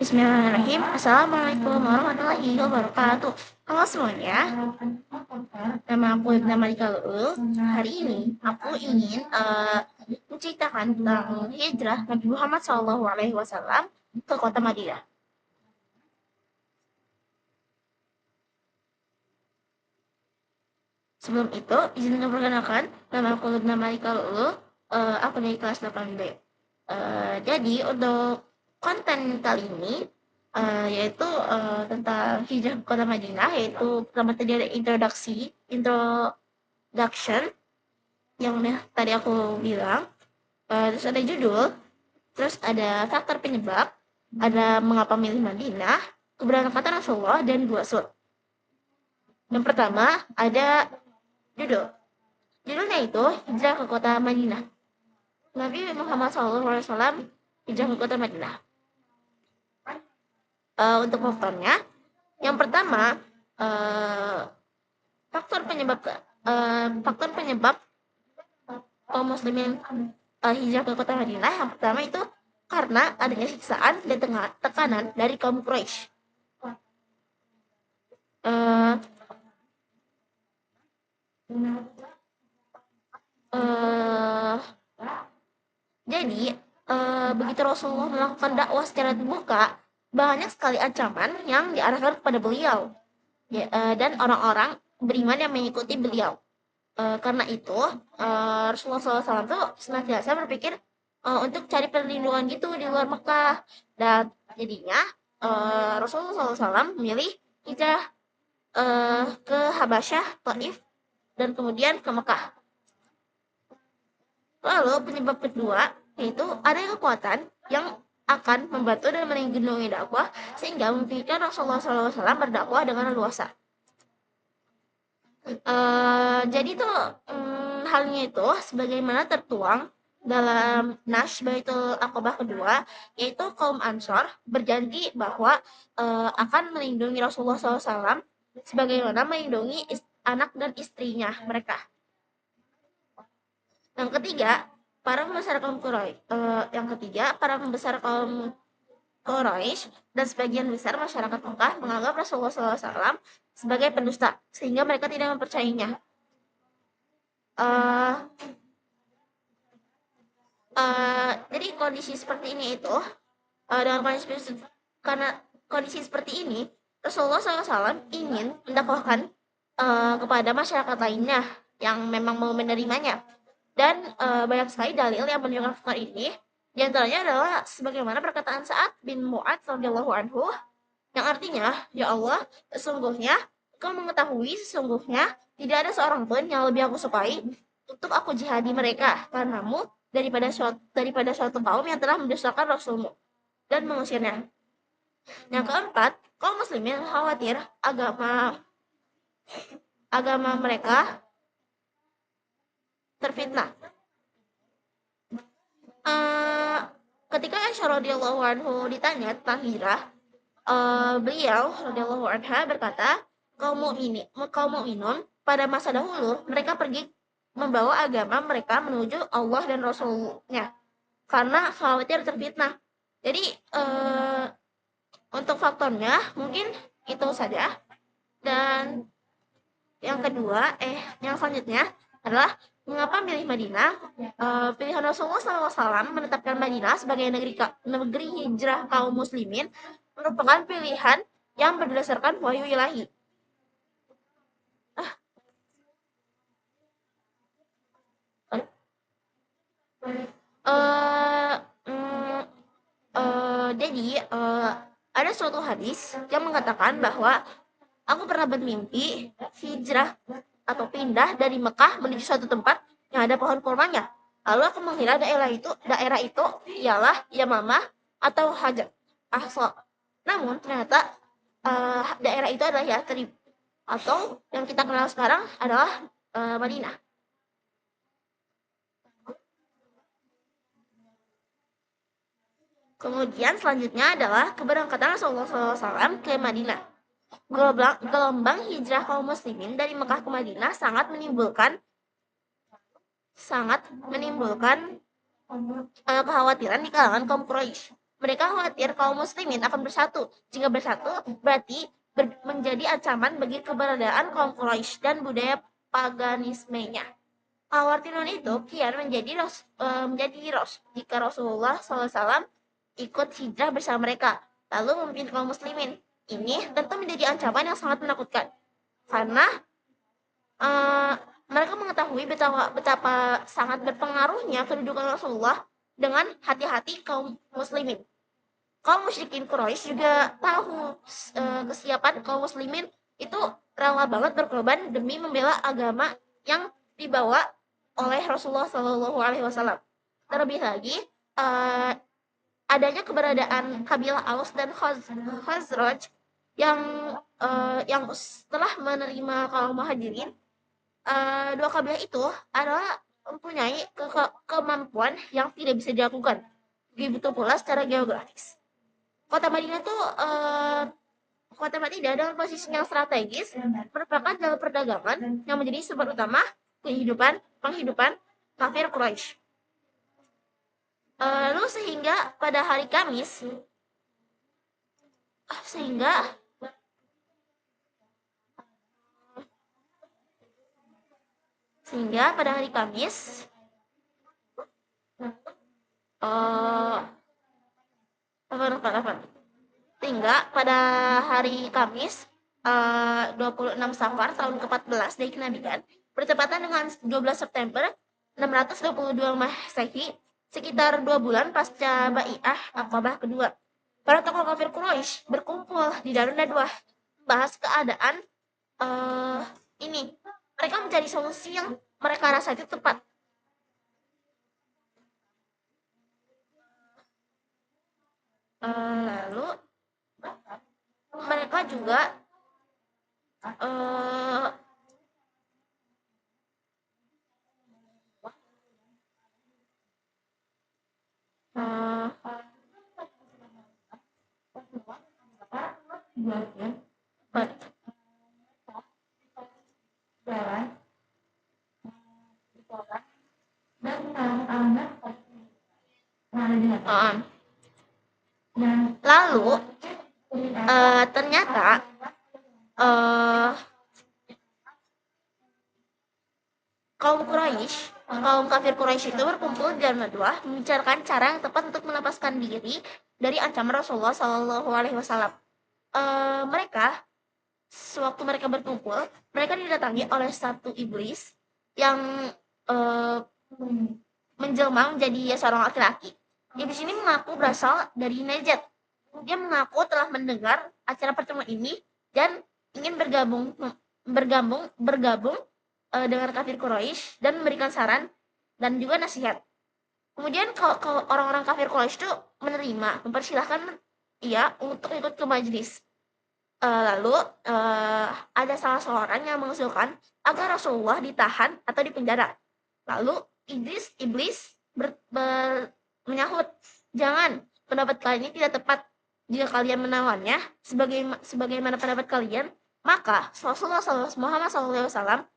Bismillahirrahmanirrahim. Assalamualaikum warahmatullahi wabarakatuh. Halo semuanya, nama aku Ibnu Malika Luul. Hari ini aku ingin menceritakan tentang hijrah Nabi Muhammad SAW ke kota Madinah. Sebelum itu, izin memperkenalkan, nama aku Ibnu Malika Luul. Aku dari kelas 8B. Jadi untuk konten kali ini yaitu tentang hijrah ke kota Madinah, yaitu pertama tadi ada introduction yang tadi aku bilang, terus ada judul, terus ada faktor penyebab, ada mengapa milih Madinah, keberangkatan Rasulullah, dan dua sur. Yang pertama ada judulnya itu hijrah ke kota Madinah. Nabi Muhammad SAW hijrah ke kota Madinah. Untuk faktornya, yang pertama faktor penyebab kaum muslimin hijrah ke kota Madinah. Yang pertama itu karena adanya siksaan dan tekanan dari kaum Quraisy. Jadi begitu Rasulullah melakukan dakwah secara terbuka, banyak sekali ancaman yang diarahkan kepada beliau dan orang-orang beriman yang mengikuti beliau. Karena itu Rasulullah SAW tuh senantiasa berpikir untuk cari perlindungan gitu di luar Mekah, dan jadinya Rasulullah SAW memilih hijrah ke Habasyah, Taif, dan kemudian ke Mekah. Lalu penyebab kedua yaitu adanya kekuatan yang akan membantu dan melindungi dakwah sehingga memungkinkan Rasulullah SAW berdakwah dengan leluasa. Jadi tuh halnya itu sebagaimana tertuang dalam Nash Baitul Aqabah kedua, yaitu kaum Ansor berjanji bahwa akan melindungi Rasulullah SAW sebagaimana melindungi anak dan istrinya mereka. Yang ketiga, para pembesar kaum Quraisy dan sebagian besar masyarakat Mekah menganggap Rasulullah SAW sebagai pendusta, sehingga mereka tidak mempercayainya. Jadi kondisi seperti ini itu, karena kondisi seperti ini, Rasulullah SAW ingin mendakwahkan kepada masyarakat lainnya yang memang mau menerimanya. Dan banyak sekali dalil yang menunjukkan faktor ini. Di antaranya adalah sebagaimana perkataan Sa'ad bin Mu'adz radhiyallahu anhu, yang artinya, "Ya Allah, sesungguhnya Engkau mengetahui sesungguhnya tidak ada seorang pun yang lebih aku sukai untuk aku jihadi mereka karenamu daripada suatu kaum yang telah mendustakan Rasulmu dan mengusirnya." Yang keempat, kaum muslimin khawatir agama mereka terfitnah. Ketika Aisyah radhiyallahu anhu ditanya tentang hijrah, beliau radhiyallahu anha berkata, kaum mukminun pada masa dahulu mereka pergi membawa agama mereka menuju Allah dan Rasulnya karena khawatir terfitnah. Jadi untuk faktornya mungkin itu saja. Dan yang selanjutnya adalah mengapa milih Madinah. Pilihan Rasulullah SAW menetapkan Madinah sebagai negeri hijrah kaum muslimin merupakan pilihan yang berdasarkan wahyu ilahi. Jadi ada suatu hadis yang mengatakan bahwa aku pernah bermimpi hijrah atau pindah dari Mekah menuju suatu tempat yang ada pohon kurmanya. Lalu aku mengira daerah itu ialah Yamamah atau Hajar Aswad. Namun ternyata daerah itu adalah Yathrib, atau yang kita kenal sekarang adalah Madinah. Kemudian selanjutnya adalah keberangkatan Rasulullah SAW ke Madinah. Gelombang hijrah kaum muslimin dari Mekah ke Madinah sangat menimbulkan kekhawatiran di kalangan kaum Quraisy. Mereka khawatir kaum muslimin akan bersatu. Jika bersatu, berarti menjadi ancaman bagi keberadaan kaum Quraisy dan budaya paganismenya. Kekhawatiran itu kian menjadi jika Rasulullah SAW ikut hijrah bersama mereka, lalu memimpin kaum muslimin. Ini tentu menjadi ancaman yang sangat menakutkan, karena uh, mereka mengetahui betapa sangat berpengaruhnya kedudukan Rasulullah dengan hati-hati kaum muslimin. Kaum musyrikin Quraisy juga tahu kesiapan kaum muslimin itu rela banget berkorban demi membela agama yang dibawa oleh Rasulullah Shallallahu Alaihi Wasallam. Terlebih lagi, uh, adanya keberadaan kabilah Aus dan Khazraj yang setelah menerima kaum Muhajirin, dua kabilah itu adalah mempunyai kemampuan yang tidak bisa dilakukan. Begitu pula secara geografis. Kota Madinah tuh Kota Madinah dalam posisi yang strategis merupakan jalur perdagangan yang menjadi sumber utama penghidupan kafir Quraisy. Lalu sehingga pada hari Kamis sehingga pada hari Kamis sehingga pada hari Kamis 26 Safar tahun ke-14 dari kenabian bertepatan dengan 12 September 622 Masehi, sekitar 2 bulan pasca Bai'ah Aqabah kedua. Para tokoh kafir Quraisy berkumpul di Darun Nadwah bahas keadaan ini. Mereka mencari solusi yang mereka rasa itu tepat. Lalu mereka juga lalu ternyata kaum kafir Quraisy itu berkumpul di Darun Nadwah membicarakan cara yang tepat untuk melepaskan diri dari ancaman Rasulullah Shallallahu Alaihi Wasallam. Mereka sewaktu mereka berkumpul, mereka didatangi oleh satu iblis yang menjelma menjadi seorang laki-laki. Iblis ini mengaku berasal dari Najd. Dia mengaku telah mendengar acara pertemuan ini dan ingin bergabung dengan kafir Quraisy dan memberikan saran dan juga nasihat. Kemudian kalau orang-orang kafir Quraisy itu menerima, mempersilahkan ia untuk ikut ke majelis. Lalu ada salah seorang yang mengusulkan agar Rasulullah ditahan atau dipenjara. Lalu iblis menyahut, "Jangan, pendapat kalian ini tidak tepat. Jika kalian menawannya sebagaimana pendapat kalian, maka Rasulullah Muhammad SAW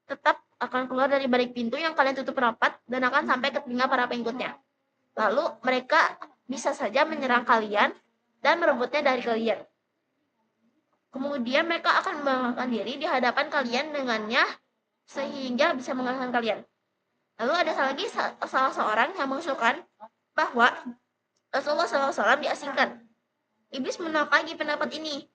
tetap akan keluar dari balik pintu yang kalian tutup rapat dan akan sampai ke telinga para pengikutnya. Lalu mereka bisa saja menyerang kalian dan merebutnya dari kalian. Kemudian mereka akan membanggakan diri di hadapan kalian dengannya sehingga bisa mengalahkan kalian." Lalu ada lagi salah seorang yang mengusulkan bahwa Rasulullah SAW diasingkan. Iblis menolak lagi pendapat ini.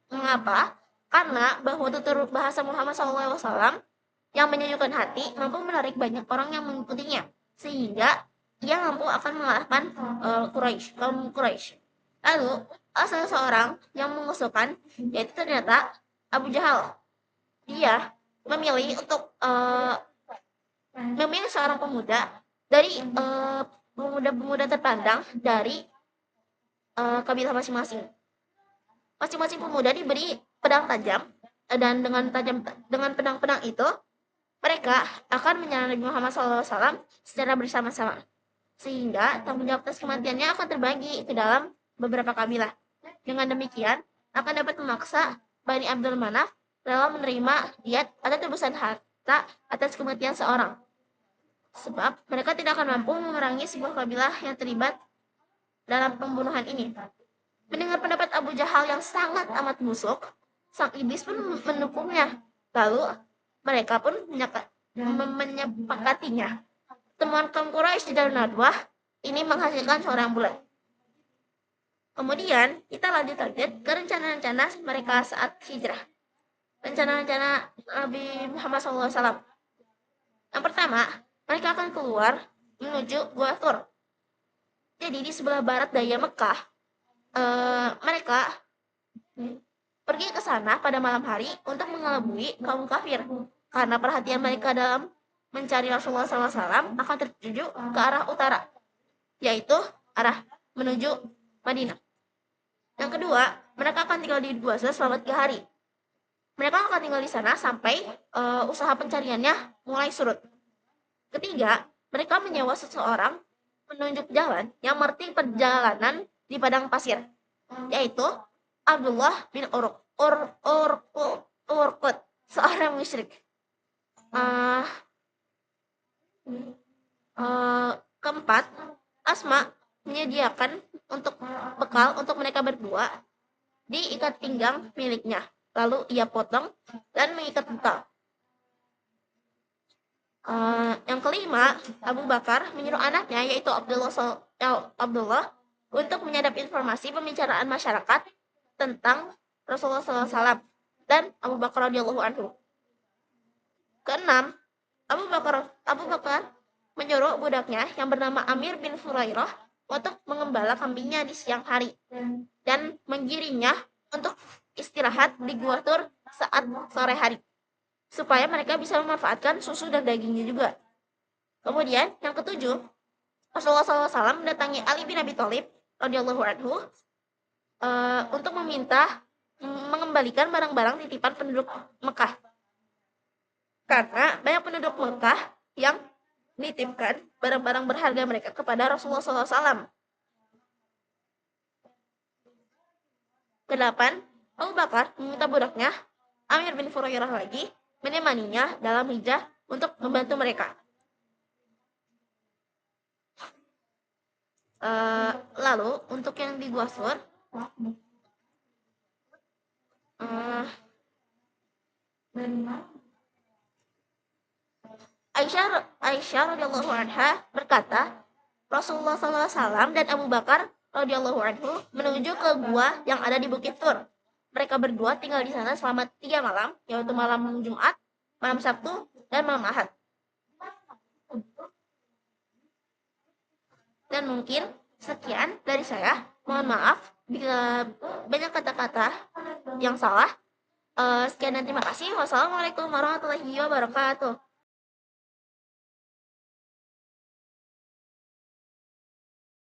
Mengapa? Karena bahwa tutur bahasa Muhammad SAW yang menyejukkan hati mampu menarik banyak orang yang mengikutinya, sehingga ia mampu akan mengalahkan kaum Quraisy. Lalu salah seorang yang mengusulkan, yaitu ternyata Abu Jahal. Dia memilih untuk memilih seorang pemuda dari pemuda-pemuda terpandang dari kabilah masing-masing. Masing-masing pemuda diberi pedang tajam dan dengan pedang-pedang itu mereka akan menyerang Nabi Muhammad SAW secara bersama-sama, sehingga tanggung jawab atas kematiannya akan terbagi ke dalam beberapa kabilah. Dengan demikian akan dapat memaksa Bani Abdul Manaf rela menerima diat atau tebusan harta atas kematian seorang. sebab mereka tidak akan mampu memerangi sebuah kabilah yang terlibat dalam pembunuhan ini. Mendengar pendapat Abu Jahal yang sangat amat busuk, sang iblis pun mendukungnya. Lalu mereka pun menyepakatinya. Temuan kaum Quraisy di Darun Nadwah ini menghasilkan seorang bulan. Kemudian kita lanjut ke rencana-rencana mereka saat hijrah. Rencana-rencana Nabi Muhammad SAW. Yang pertama, mereka akan keluar menuju Gua Thur. Jadi di sebelah barat daya Mekah, mereka pergi ke sana pada malam hari untuk mengelabui kaum kafir. Karena perhatian mereka dalam mencari Rasulullah SAW akan tertuju ke arah utara, yaitu arah menuju Madinah. Yang kedua, mereka akan tinggal di Gua Thur selama 3 hari. Mereka akan tinggal di sana sampai usaha pencariannya mulai surut. Ketiga, mereka menyewa seseorang menunjuk jalan yang menerti perjalanan di padang pasir, yaitu Abdullah bin Urqut, seorang musyrik. Keempat, Asma menyediakan untuk bekal untuk mereka berdua di ikat pinggang miliknya. Lalu ia potong dan mengikat bekal. Yang kelima, Abu Bakar menyuruh anaknya yaitu Abdullah untuk menyadap informasi pembicaraan masyarakat tentang Rasulullah SAW dan Abu Bakar radhiyallahu anhu. Keenam, Abu Bakar menyuruh budaknya yang bernama Amir bin Furairah untuk mengembala kambingnya di siang hari dan menggiringnya untuk istirahat di Gua Thur saat sore hari, supaya mereka bisa memanfaatkan susu dan dagingnya juga. Kemudian yang ketujuh, Rasulullah SAW mendatangi Ali bin Abi Thalib radhiyallahu anhu untuk meminta mengembalikan barang-barang titipan penduduk Mekah. Karena banyak penduduk Mekah yang menitipkan barang-barang berharga mereka kepada Rasulullah SAW. Kedelapan, Abu Bakar meminta budaknya Amir bin Furairah lagi menemaninya dalam hijrah untuk membantu mereka. Lalu untuk yang di Gua Thur, Aisyah radhiyallahu anha berkata, Rasulullah SAW dan Abu Bakar radhiyallahu anhu menuju ke gua yang ada di Bukit Thur. Mereka berdua tinggal di sana selama 3 malam, yaitu malam Jumat, malam Sabtu, dan malam Ahad. Dan mungkin sekian dari saya. Mohon maaf bila banyak kata-kata yang salah. Sekian dan terima kasih. Wassalamualaikum warahmatullahi wabarakatuh.